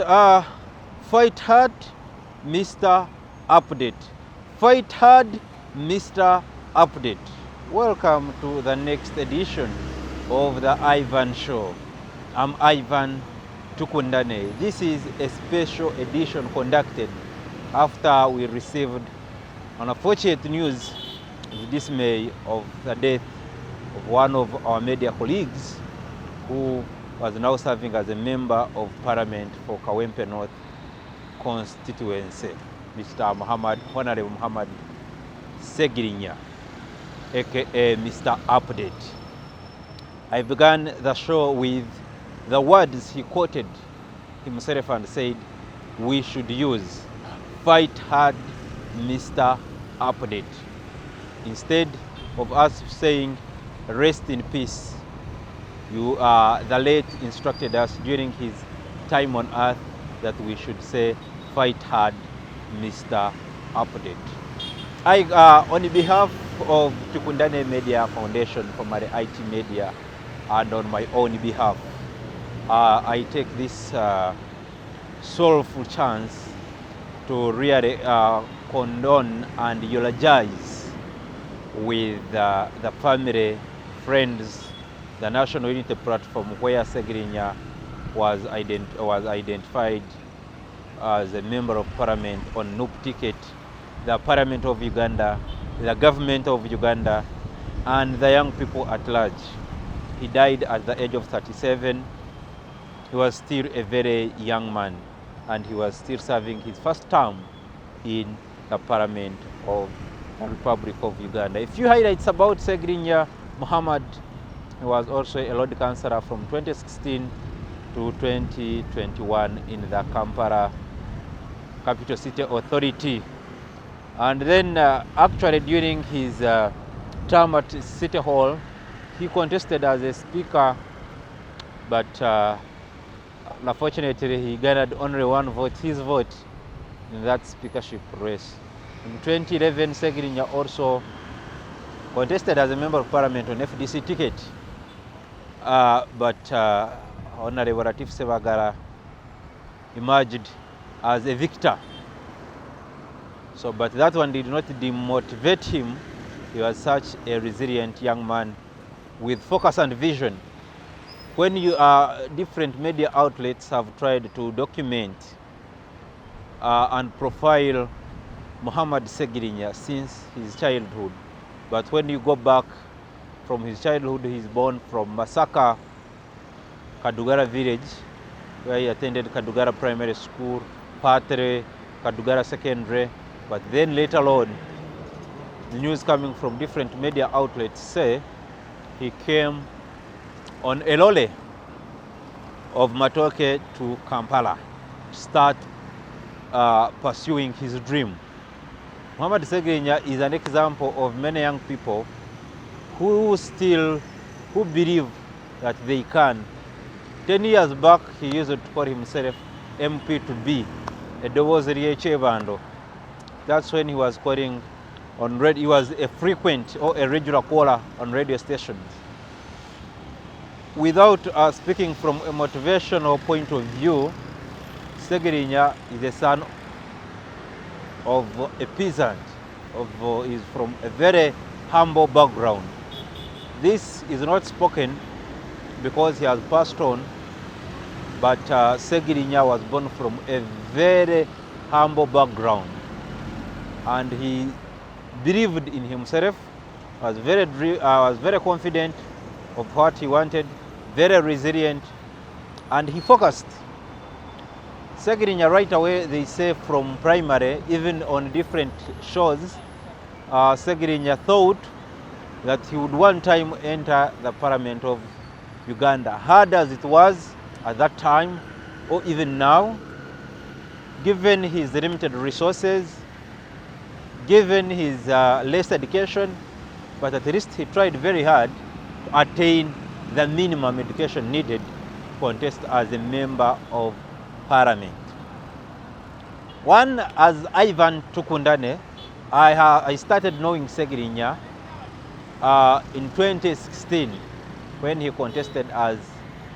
Fight hard, Mr. Update. Fight hard, Mr. Update. Welcome to the next edition of the Ivan Show. I'm Ivan Tukundane. This is a special edition conducted after we received unfortunate news of dismay of the death of one of our media colleagues who was now serving as a member of parliament for Kawempe North constituency, Mr. Honorable Muhammad Sengirinya, aka Mr. Update. I began the show with the words he quoted himself and said we should use: fight hard, Mr. Update. Instead of us saying rest in peace, the late instructed us during his time on earth that we should say fight hard, Mr. Update. On behalf of Tukundane Media Foundation for my IT Media and on my own behalf, I take this soulful chance to really condone and eulogize with the family, friends, the National Unity Platform, where Sengirinya was identified as a member of parliament on NUP ticket, the Parliament of Uganda, the government of Uganda, and the young people at large. He died at the age of 37. He was still a very young man, and he was still serving his first term in the Parliament of the Republic of Uganda. A few highlights about Sengirinya Muhammad. He was also a Lord Councillor from 2016 to 2021 in the Kampala Capital City Authority. And then actually during his term at City Hall, he contested as a speaker, but unfortunately he garnered only one vote, his vote, in that speakership race. In 2011, Sengirinya also contested as a member of parliament on FDC ticket, but Honorable Latif Sebagala emerged as a victor. So, but that one did not demotivate him. He was such a resilient young man with focus and vision. When different media outlets have tried to document and profile Muhammad Sengirinya since his childhood, but when you go back from his childhood, he's born from Masaka, Kadugara village, where he attended Kadugara Primary School, Patre, Kadugara Secondary, but then later on, the news coming from different media outlets say he came on a lorry of Matoke to Kampala to start pursuing his dream. Muhammad Sengirinya is an example of many young people who believe that they can. 10 years back, he used to call himself MP to be a Dowozeriye Chebando. That's when he was calling on radio. He was a frequent or a regular caller on radio stations. Without speaking from a motivational point of view, Sengirinya is the son of a peasant, is from a very humble background. This is not spoken because he has passed on, but Sengirinya was born from a very humble background, and he believed in himself, was very confident of what he wanted, very resilient, and he focused. Sengirinya right away, they say from primary, even on different shows, Sengirinya thought that he would one time enter the Parliament of Uganda. Hard as it was at that time, or even now, given his limited resources, given his less education, but at least he tried very hard to attain the minimum education needed to contest as a member of parliament. One, as Ivan Tukundane, I started knowing Sengirinya in 2016 when he contested as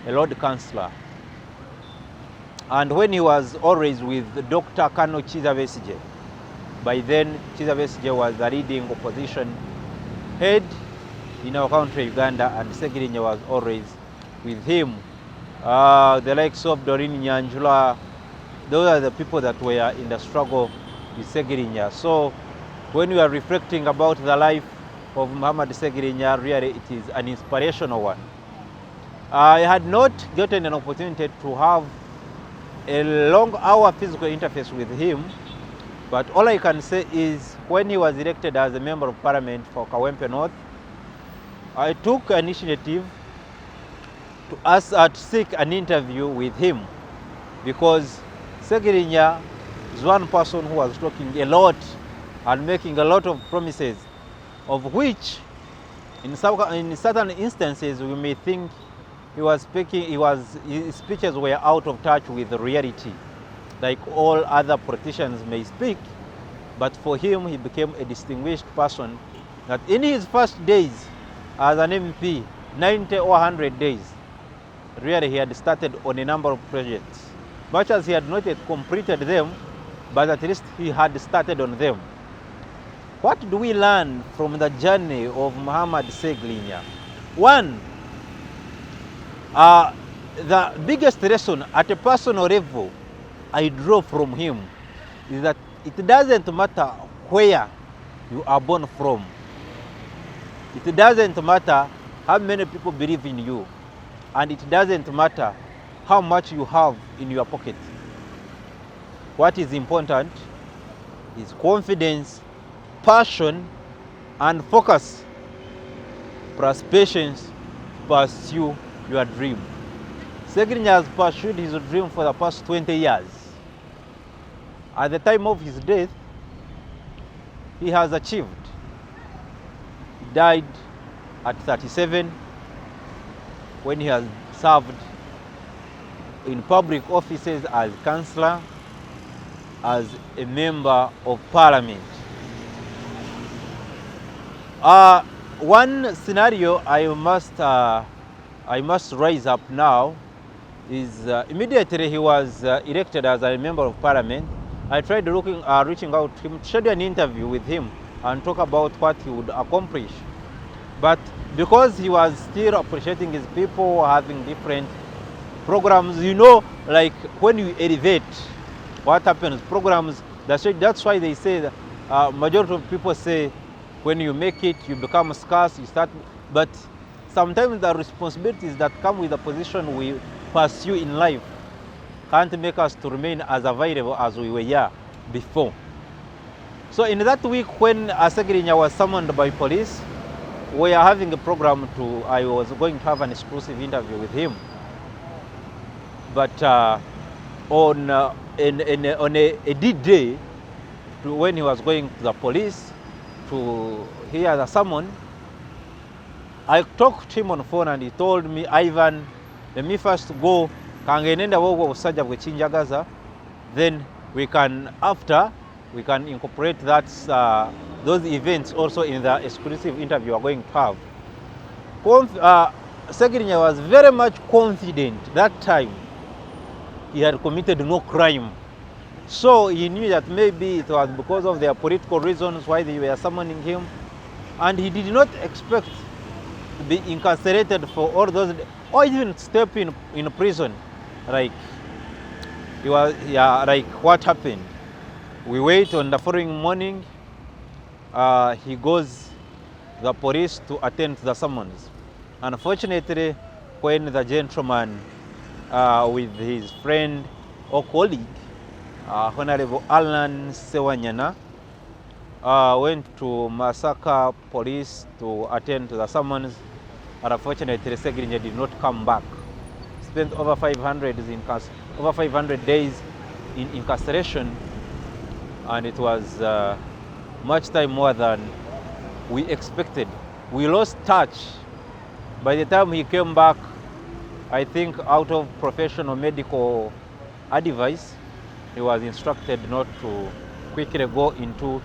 a Lord Councillor. And when he was always with Dr. Kano Kizza Besigye, by then Kizza Besigye was the leading opposition head in our country, Uganda, and Sengirinya was always with him. The likes of Doreen Nyanjula, those are the people that were in the struggle with Sengirinya. So when we are reflecting about the life of Muhammad Sengirinya, really it is an inspirational one. I had not gotten an opportunity to have a long hour physical interface with him, but all I can say is when he was elected as a member of parliament for Kawempe North, I took an initiative to seek an interview with him, because Sengirinya is one person who was talking a lot and making a lot of promises, of which in certain instances we may think his speeches were out of touch with reality, like all other politicians may speak. But for him, he became a distinguished person that in his first days as an MP, 90 or 100 days, really he had started on a number of projects. Much as he had not yet completed them, but at least he had started on them. What do we learn from the journey of Muhammad Sengirinya? One, the biggest lesson at a personal level I draw from him is that it doesn't matter where you are born from. It doesn't matter how many people believe in you. And it doesn't matter how much you have in your pocket. What is important is confidence, passion, and focus, plus patience to pursue your dream. Sengirinya has pursued his dream for the past 20 years. At the time of his death, he has achieved. He died at 37 when he has served in public offices as councillor, as a member of parliament. One scenario I must raise up now is immediately he was elected as a member of parliament, I tried reaching out to him, schedule an interview with him and talk about what he would accomplish. But because he was still appreciating his people, having different programs, you know, like when you elevate, what happens, programs, that's why they say that majority of people say when you make it, you become scarce, you start, but sometimes the responsibilities that come with the position we pursue in life can't make us to remain as available as we were here before. So in that week when Sengirinya was summoned by police, we are having a program I was going to have an exclusive interview with him. But on a D-Day, when he was going to the police to hear the summon, I talked to him on the phone and he told me, Ivan, let me first go, then we can incorporate that, those events also in the exclusive interview we are going to have. Sengirinya was very much confident that time he had committed no crime. So he knew that maybe it was because of their political reasons why they were summoning him. And he did not expect to be incarcerated for all those, or even step in prison. Like, like what happened? We wait on the following morning, he goes to the police to attend to the summons. Unfortunately, when the gentleman with his friend or colleague, Honorable Alan Sewanyana, went to Masaka police to attend to the summons, and unfortunately Sengirinya did not come back. Spent over 500 days in incarceration, and it was much time more than we expected. We lost touch. By the time he came back, I think out of professional medical advice, he was instructed not to quickly go into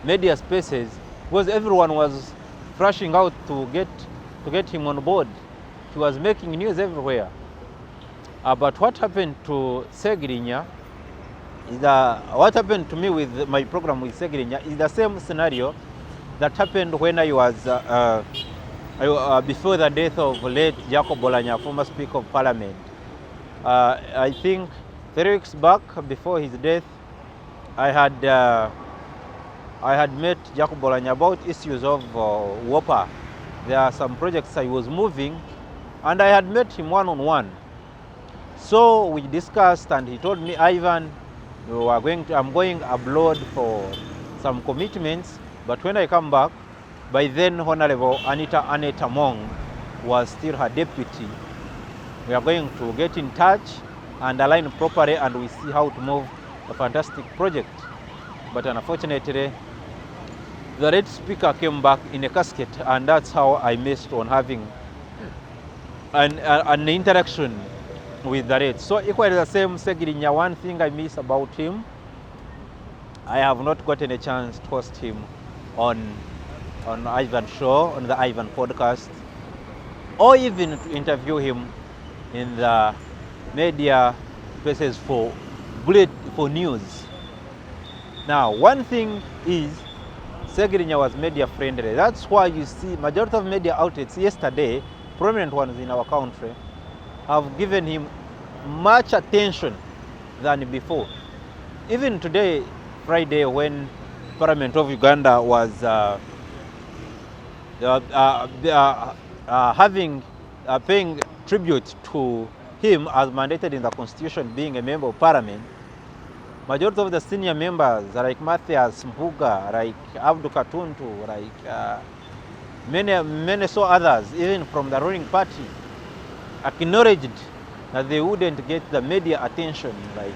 media spaces because everyone was rushing out to get him on board. He was making news everywhere. But what happened to Sengirinya is what happened to me with my program with Sengirinya is the same scenario that happened when I was before the death of late Jacob Bolanya, former Speaker of Parliament. I think 3 weeks back, before his death, I had met Jacob Bolanya about issues of WOPA. There are some projects I was moving, and I had met him one-on-one. So we discussed, and he told me, Ivan, I'm going abroad for some commitments, but when I come back, by then Honorable Anita Mong was still her deputy. We are going to get in touch and align properly, and we see how to move a fantastic project. But unfortunately, the late speaker came back in a casket, and that's how I missed on having an interaction with the late. So equally the same Sengirinya, one thing I miss about him, I have not gotten a chance to host him on Ivan Show, on the Ivan podcast, or even to interview him in the media places for news. Now, one thing is, Sengirinya was media friendly. That's why you see majority of media outlets yesterday, prominent ones in our country, have given him much attention than before. Even today, Friday, when Parliament of Uganda was paying tribute to him as mandated in the Constitution, being a member of Parliament, majority of the senior members like Matthias Mpuga, like Abdu Katuntu, like many so others, even from the ruling party, acknowledged that they wouldn't get the media attention like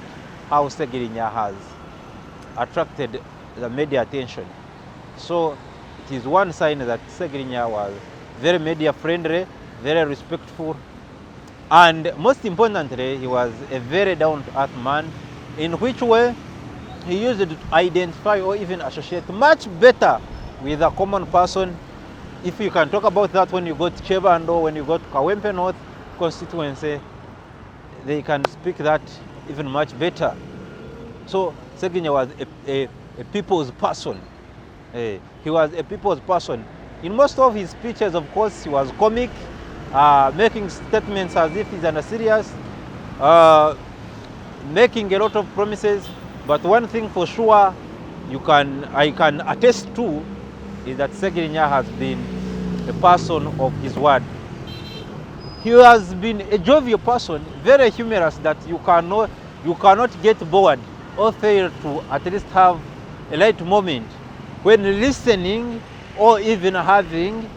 how Sengirinya has attracted the media attention. So it is one sign that Sengirinya was very media friendly, very respectful, and most importantly, he was a very down-to-earth man, in which way he used to identify or even associate much better with a common person. If you can talk about that when you go to Chebando, when you go to Kawempe North constituency, they can speak that even much better. So Sengirinya was a people's person. He was a people's person. In most of his speeches, of course, he was comic, making statements as if he's under serious, making a lot of promises. But one thing for sure I can attest to is that Sengirinya has been a person of his word. He has been a jovial person, very humorous, that you cannot get bored or fail to at least have a light moment when listening or even having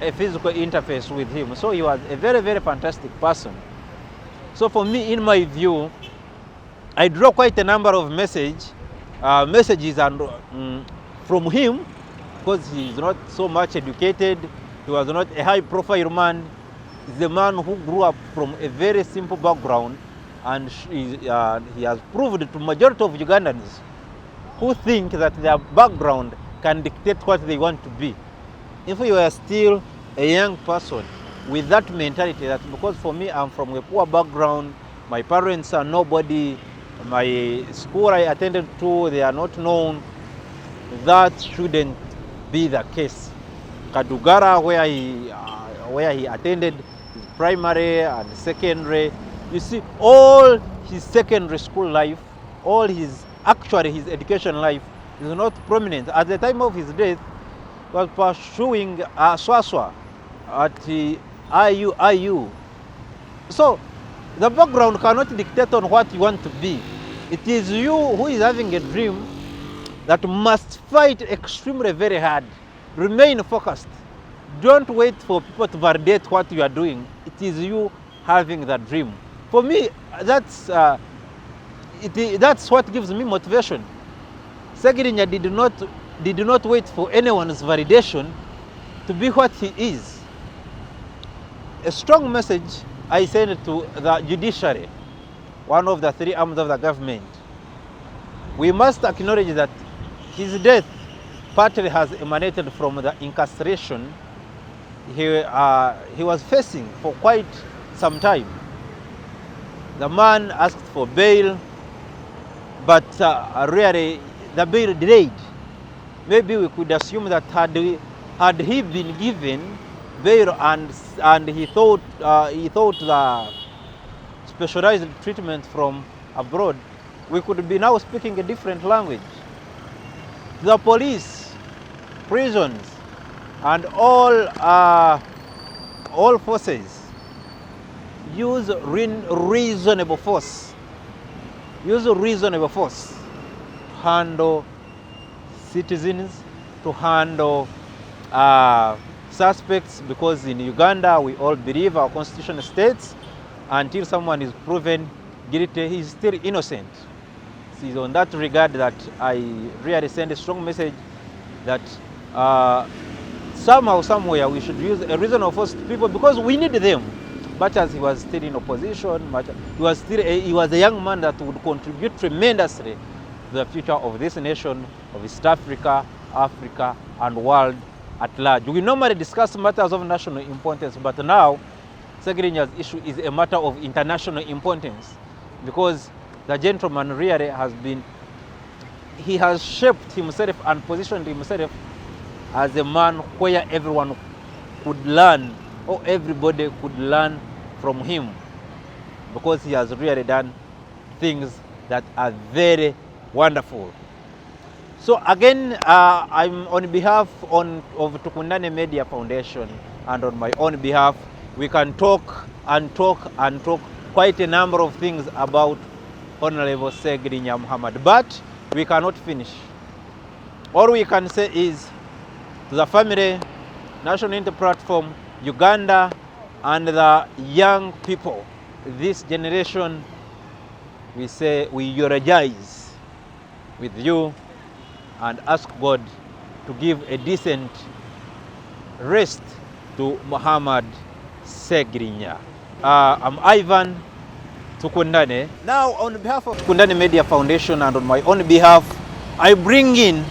a physical interface with him. So he was a very, very fantastic person. So for me, in my view, I draw quite a number of messages and from him, because he is not so much educated. He was not a high-profile man. He's a man who grew up from a very simple background, and he has proved to majority of Ugandans who think that their background can dictate what they want to be. If you are still a young person with that mentality, that because for me, I'm from a poor background, my parents are nobody, my school I attended to, they are not known, that shouldn't be the case. Kadugara, where he attended his primary and secondary, you see, all his secondary school life, all his education life is not prominent. At the time of his death, he was pursuing Swaswa at IU. So the background cannot dictate on what you want to be. It is you who is having a dream that must fight extremely very hard. Remain focused. Don't wait for people to validate what you are doing. It is you having that dream. For me, that's what gives me motivation. Sengirinya did not wait for anyone's validation to be what he is. A strong message I send to the judiciary, one of the three arms of the government. We must acknowledge that his death partly has emanated from the incarceration he was facing for quite some time. The man asked for bail, but really the bail delayed. Maybe we could assume that had he been given bail and he thought the specialized treatment from abroad, we could be now speaking a different language. The police, prisons, and all forces use reasonable force. Use reasonable force to handle citizens, to handle suspects, because in Uganda we all believe our constitution states until someone is proven guilty, he is still innocent. It is on that regard that I really send a strong message that somehow, somewhere, we should use a reasonable force to people, because we need them. Much as he was still in opposition, he was a young man that would contribute tremendously to the future of this nation, of East Africa, Africa, and world at large. We normally discuss matters of national importance, but now Sengirinya's issue is a matter of international importance, because the gentleman really he has shaped himself and positioned himself as a man where everyone could learn, or everybody could learn from him, because he has really done things that are very wonderful. So again, I'm on behalf of Tukundane Media Foundation, and on my own behalf, we can talk and talk and talk quite a number of things about Honorable Sengirinya Muhammad, but we cannot finish. All we can say is, to the family, National Unity Platform, Uganda, and the young people, this generation, we say we eulogize with you and ask God to give a decent rest to Muhammad Sengirinya. I'm Ivan Tukundane. Now, on behalf of Tukundane Media Foundation and on my own behalf, I bring in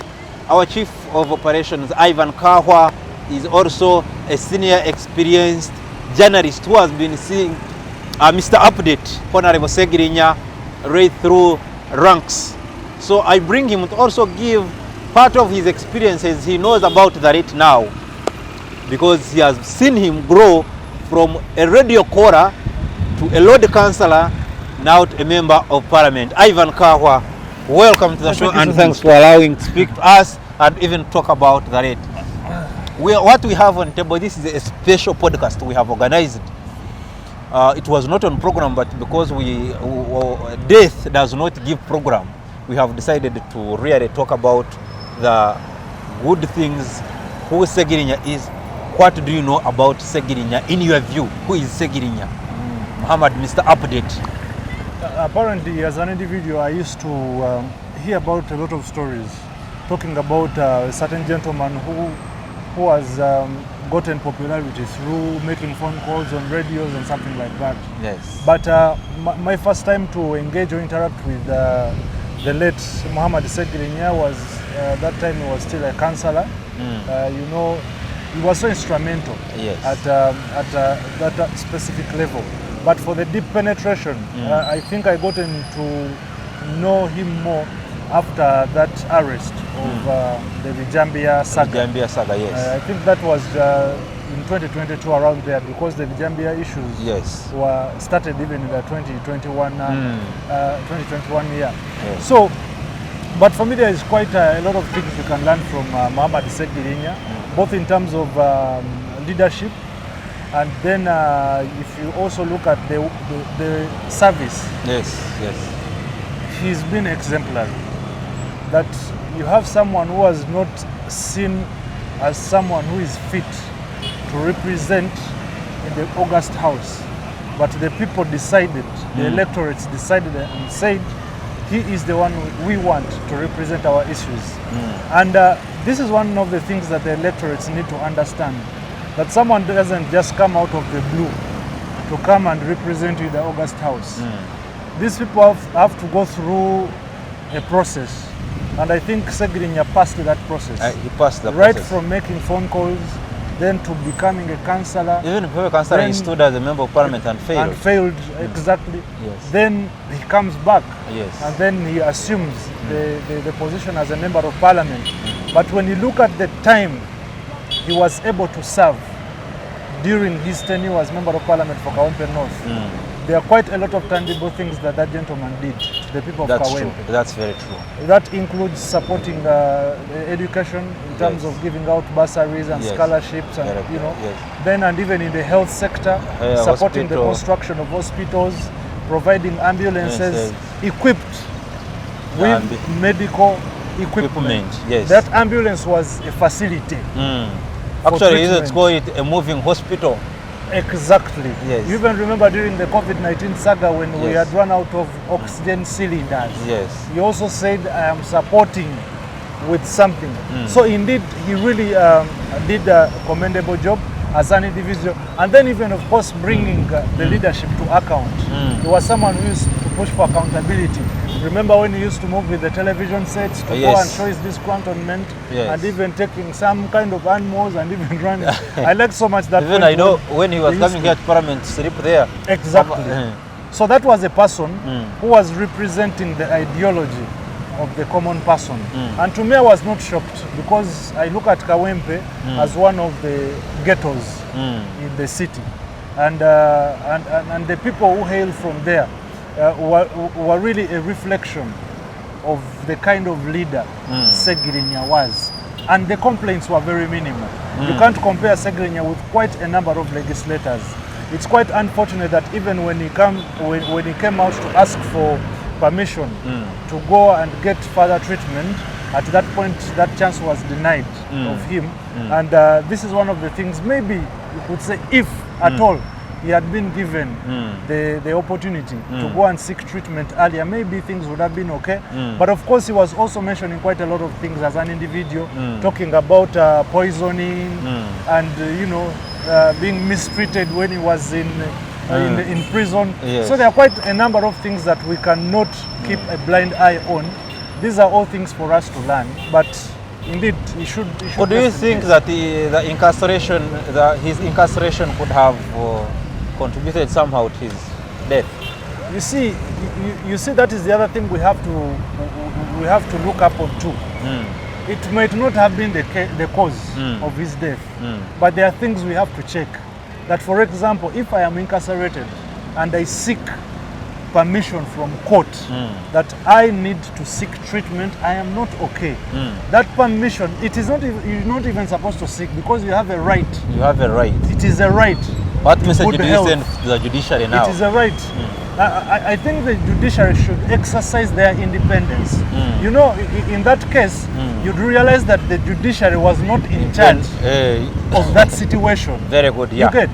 our Chief of Operations, Ivan Kahwa. Is also a senior experienced journalist who has been seeing Mr. Update, Honorable Sengirinya, right through ranks. So I bring him to also give part of his experiences. He knows about the rate now, because he has seen him grow from a radio caller to a Lord Councillor, now to a Member of Parliament. Ivan Kahwa, welcome to the show, and thanks for allowing to speak to us and even talk about the rate. What we have on table, this is a special podcast we have organized. It was not on program, but because death does not give program, we have decided to really talk about the good things, who Sengirinya is. What do you know about Sengirinya? In your view, who is Sengirinya? Muhammad, Mr. Update. Apparently, as an individual, I used to hear about a lot of stories talking about a certain gentleman who has gotten popularity through making phone calls on radios and something like that. Yes. But my first time to engage or interact with the late Muhammad Sengirinya was, that time he was still a councillor. You know, he was so instrumental, yes, at that specific level. But for the deep penetration, I think I gotten to know him more after that arrest of the Vijambia saga. Vijambia saga, yes. I think that was in 2022, around there, because the Vijambia issues, yes, were started even in the 2021 year. Yes. So, but for me, there is quite a lot of things you can learn from Muhammad Sengirinya, both in terms of leadership, and then if you also look at the service. Yes, yes. He's been exemplary. That you have someone who was not seen as someone who is fit to represent in the August House, but the people decided, the electorates decided and said, he is the one we want to represent our issues. And this is one of the things that the electorates need to understand, that someone doesn't just come out of the blue to come and represent you in the August House. These people have to go through a process. And I think Sengirinya passed that process. He passed the right process. From making phone calls then to becoming a councillor. Even before a councillor, he stood as a member of parliament and failed. Exactly. Yes. Then he comes back. Yes. And then he assumes the position as a member of parliament. But when you look at the time he was able to serve during his tenure as member of parliament for Kawempe North, there are quite a lot of tangible things that that gentleman did to the people of Kawempe. True. That's very true. That includes supporting education in terms of giving out bursaries and scholarships, and then and even in the health sector, supporting the construction of hospitals, providing ambulances equipped with medical equipment. Yes. That ambulance was a facility. Actually, let's call it a moving hospital. Exactly. Yes. You even remember during the COVID-19 saga when we had run out of oxygen cylinders. Yes. He also said, I am supporting with something. So indeed, he really did a commendable job as an individual. And then even, of course, bringing the leadership to account. He was someone who used to push for accountability. Remember when he used to move with the television sets to go and show his disgruntlement and even taking some kind of animals and even running. I like so much that. Even I know when he was coming here to Parliament to sleep there. Exactly. So that was a person who was representing the ideology of the common person. And to me, I was not shocked because I look at Kawempe as one of the ghettos in the city. And the people who hail from there were really a reflection of the kind of leader Sengirinya was. And the complaints were very minimal. You can't compare Sengirinya with quite a number of legislators. It's quite unfortunate that even when he came out to ask for permission to go and get further treatment, at that point that chance was denied of him. And this is one of the things, maybe you could say, if at all he had been given the opportunity to go and seek treatment earlier, maybe things would have been okay. But of course, he was also mentioning quite a lot of things as an individual, talking about poisoning and being mistreated when he was in prison. So there are quite a number of things that we cannot keep a blind eye on. These are all things for us to learn, but indeed, he should. But do you think that his incarceration could have contributed somehow to his death? You see, that is the other thing we have to look up on too. It might not have been the cause of his death, but there are things we have to check. That, for example, if I am incarcerated and I seek permission from court that I need to seek treatment, I am not okay. That permission, you're not even supposed to seek because you have a right. You have a right. It is a right. What message do you send to the judiciary now? It is a right. I think the judiciary should exercise their independence. You know, in that case, you'd realize that the judiciary was not in charge of that situation. Very good, yeah. You get?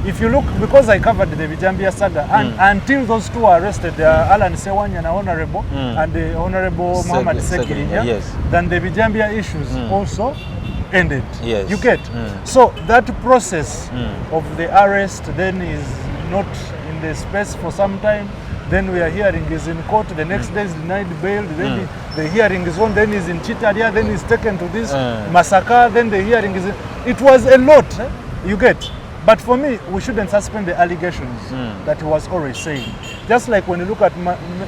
If you look, because I covered the Bijambia saga, and until those two are arrested, Alan Sewanya and Honorable, and the Honorable Muhammad Sengirinya, then the Bijambia issues also ended. Yes. You get? So that process of the arrest then is not in the space for some time. Then we are hearing is in court, the next day is denied bail, then the hearing is on, then he's in Chitaria, then he's taken to this massacre, then the hearing is it was a lot, you get. But for me, we shouldn't suspend the allegations that he was always saying. Just like when you look at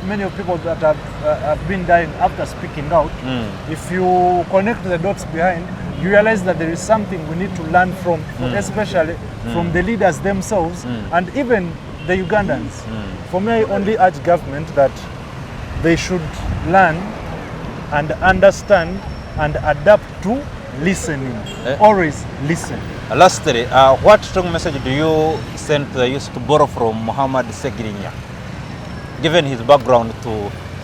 many of people that have been dying after speaking out, if you connect the dots behind, you realize that there is something we need to learn from, especially from the leaders themselves and even the Ugandans. For me, I only urge government that they should learn and understand and adapt to listening. Always listen. Lastly, what strong message do you send to the youth to borrow from Muhammad Sengirinya? Given his background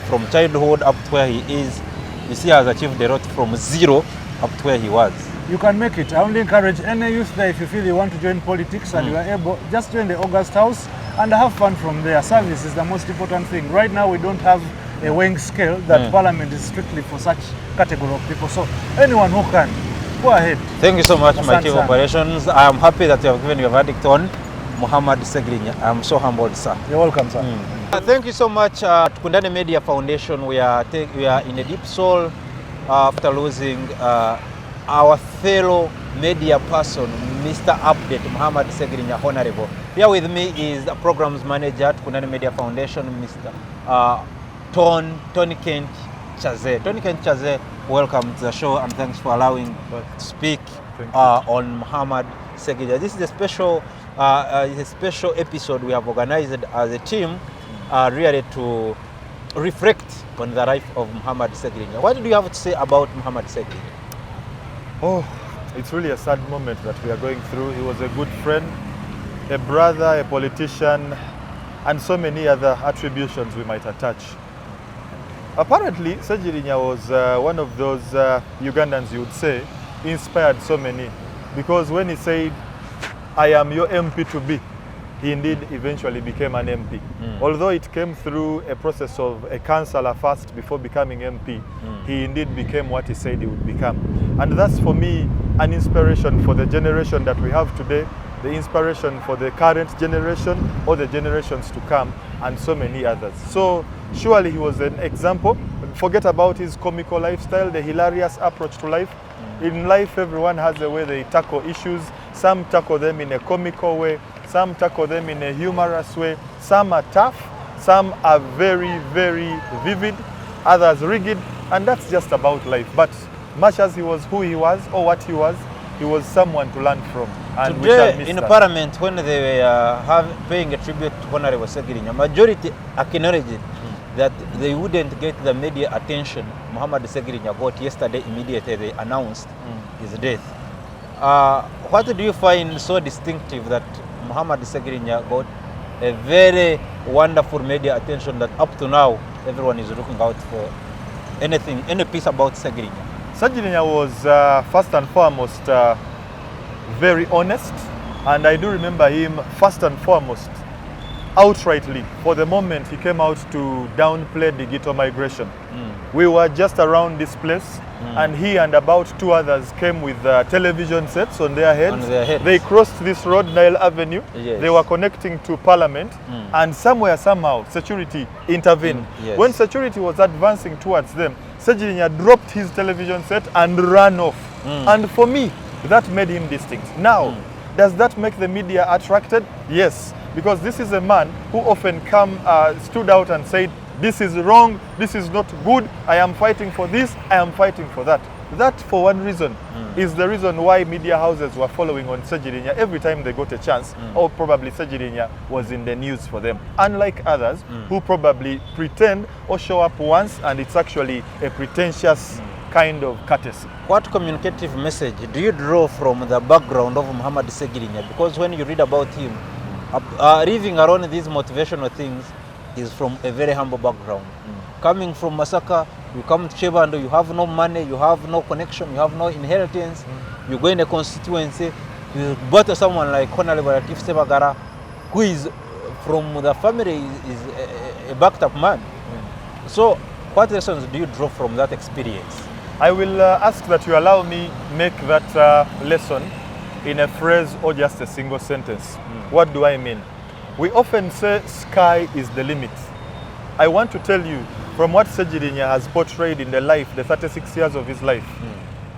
from childhood up to where he is, you see, he has achieved the road from zero up to where he was. You can make it. I only encourage any youth there, if you feel you want to join politics and you are able, just join the August House and have fun from there. Service is the most important thing. Right now we don't have a weighing scale that Parliament is strictly for such category of people. So anyone who can, go ahead. Thank you so much, my Chief of Operations. I am happy that you have given your verdict on Muhammad Sengirinya. I am so humbled, sir. You're welcome, sir. Thank you so much, Tukundane Media Foundation. We are in a deep soul after losing our fellow media person, Mr. Update, Muhammad Sengirinya Honorable. Here with me is the programs manager at Kunani Media Foundation, Mr. Tony Kent Chaze. Tony Kent Chaze, welcome to the show and thanks for allowing to speak on Muhammad Sengirinya. This is a special episode we have organized as a team really to reflect on the life of Muhammad Sengirinya. What do you have to say about Muhammad Sengirinya? Oh, it's really a sad moment that we are going through. He was a good friend, a brother, a politician, and so many other attributions we might attach. Apparently, Sengirinya was one of those Ugandans, you would say, inspired so many. Because when he said, "I am your MP to be," he indeed eventually became an MP. Although it came through a process of a councillor first before becoming MP, he indeed became what he said he would become. And that's for me an inspiration for the generation that we have today, the inspiration for the current generation or the generations to come, and so many others. So surely he was an example. Forget about his comical lifestyle, the hilarious approach to life. In life, everyone has a way they tackle issues. Some tackle them in a comical way, some tackle them in a humorous way, some are tough, some are very, very vivid, others rigid, and that's just about life. But much as he was who he was or what he was someone to learn from. And today in Parliament, when they were paying a tribute to Honorable Sengirinya, majority acknowledged that they wouldn't get the media attention Muhammad Sengirinya got yesterday immediately they announced his death. What do you find so distinctive that Muhammad Sengirinya got a very wonderful media attention that up to now everyone is looking out for anything, any piece about Sengirinya? Sengirinya was first and foremost very honest, and I do remember him first and foremost outrightly for the moment he came out to downplay digital migration. We were just around this place and he and about two others came with television sets on their heads. They crossed this road, Nile Avenue. Yes. They were connecting to Parliament and somewhere, somehow, security intervened. Yes. When security was advancing towards them, Sengirinya dropped his television set and ran off. And for me, that made him distinct. Now, does that make the media attracted? Yes, because this is a man who often stood out and said, "This is wrong, this is not good, I am fighting for this, I am fighting for that." That, for one reason, is the reason why media houses were following on Sengirinya every time they got a chance, or probably Sengirinya was in the news for them. Unlike others who probably pretend or show up once and it's actually a pretentious kind of courtesy. What communicative message do you draw from the background of Muhammad Sengirinya? Because when you read about him, living around these motivational things is from a very humble background. Coming from Masaka, you come to Chebando, you have no money, you have no connection, you have no inheritance, you go in a constituency, you bother someone like Honorable Latif Sebagara, who is from the family, is a backed up man. So what lessons do you draw from that experience? I will ask that you allow me make that lesson in a phrase or just a single sentence. What do I mean? We often say sky is the limit. I want to tell you from what Sengirinya has portrayed in the life, the 36 years of his life.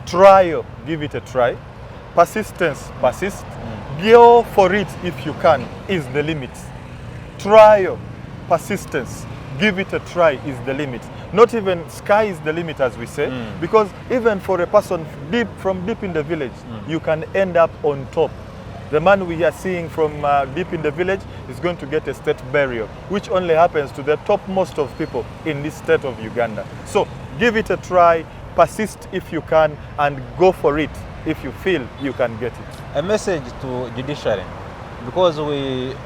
Trial, give it a try. Persistence, persist. Go for it if you can, is the limit. Trial, persistence, give it a try is the limit. Not even sky is the limit, as we say, because even for a person from deep in the village, you can end up on top. The man we are seeing from deep in the village is going to get a state burial, which only happens to the topmost of people in this state of Uganda. So give it a try, persist if you can, and go for it if you feel you can get it. A message to judiciary, because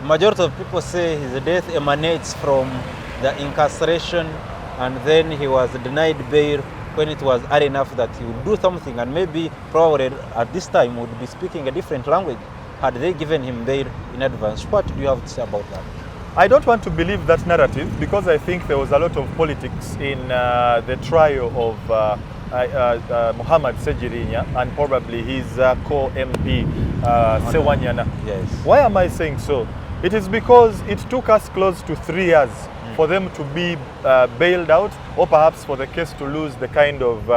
majority of people say his death emanates from the incarceration, and then he was denied bail when it was early enough that he would do something, and maybe probably at this time would be speaking a different language had they given him bail in advance. What do you have to say about that? I don't want to believe that narrative because I think there was a lot of politics in the trial of Muhammad Sengirinya and probably his co-MP Sewanyana. Yes. Why am I saying so? It is because it took us close to 3 years for them to be bailed out, or perhaps for the case to lose the kind of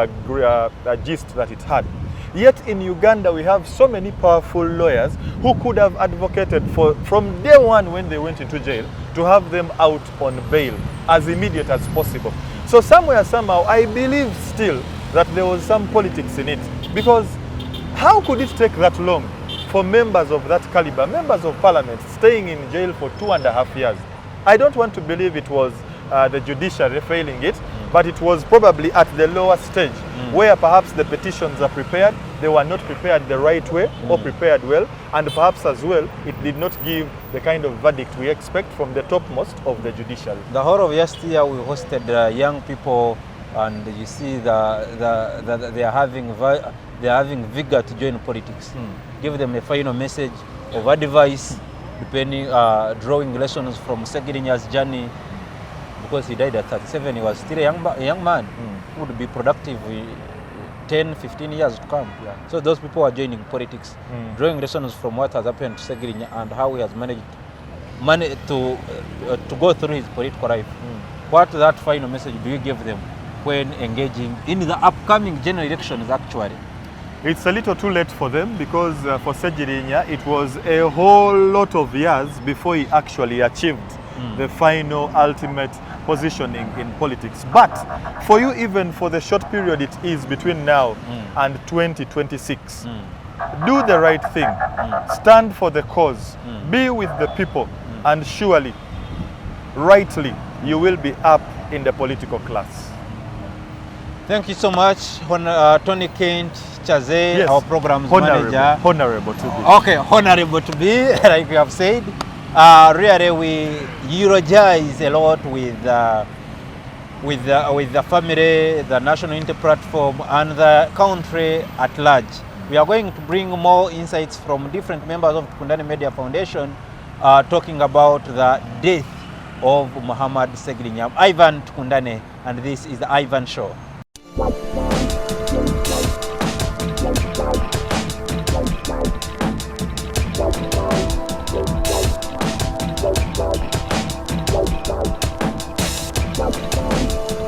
gist that it had. Yet in Uganda, we have so many powerful lawyers who could have advocated for, from day one when they went into jail, to have them out on bail as immediate as possible. So somewhere, somehow, I believe still that there was some politics in it. Because how could it take that long for members of that caliber, members of parliament, staying in jail for 2.5 years? I don't want to believe it was the judiciary failing it, but it was probably at the lower stage where perhaps the petitions are prepared, they were not prepared the right way or prepared well, and perhaps as well it did not give the kind of verdict we expect from the topmost of the judiciary. The whole of yesterday we hosted young people, and you see they are having vigor to join politics. Give them a final message of advice, depending, drawing lessons from Sengirinya's journey. Because he died at 37, he was still a young man who would be productive 10, 15 years to come. Yeah. So those people are joining politics, drawing lessons from what has happened to Sengirinya and how he has managed to go through his political life. What that final message do you give them when engaging in the upcoming general elections actually? It's a little too late for them because for Sengirinya, it was a whole lot of years before he actually achieved the final ultimate positioning in politics. But for you, even for the short period it is between now and 2026, do the right thing, stand for the cause, be with the people, and surely, rightly, you will be up in the political class. Thank you so much, Tony Kent Chaze, Yes. our programs Honorable, manager. honorable to be. Okay, honorable to be, like we have said. Really, we eulogize a lot with the family, the National Unity Platform, and the country at large. We are going to bring more insights from different members of Tukundane Media Foundation, talking about the death of Muhammad Sengirinya. Ivan Tukundane, and this is the Ivan Show.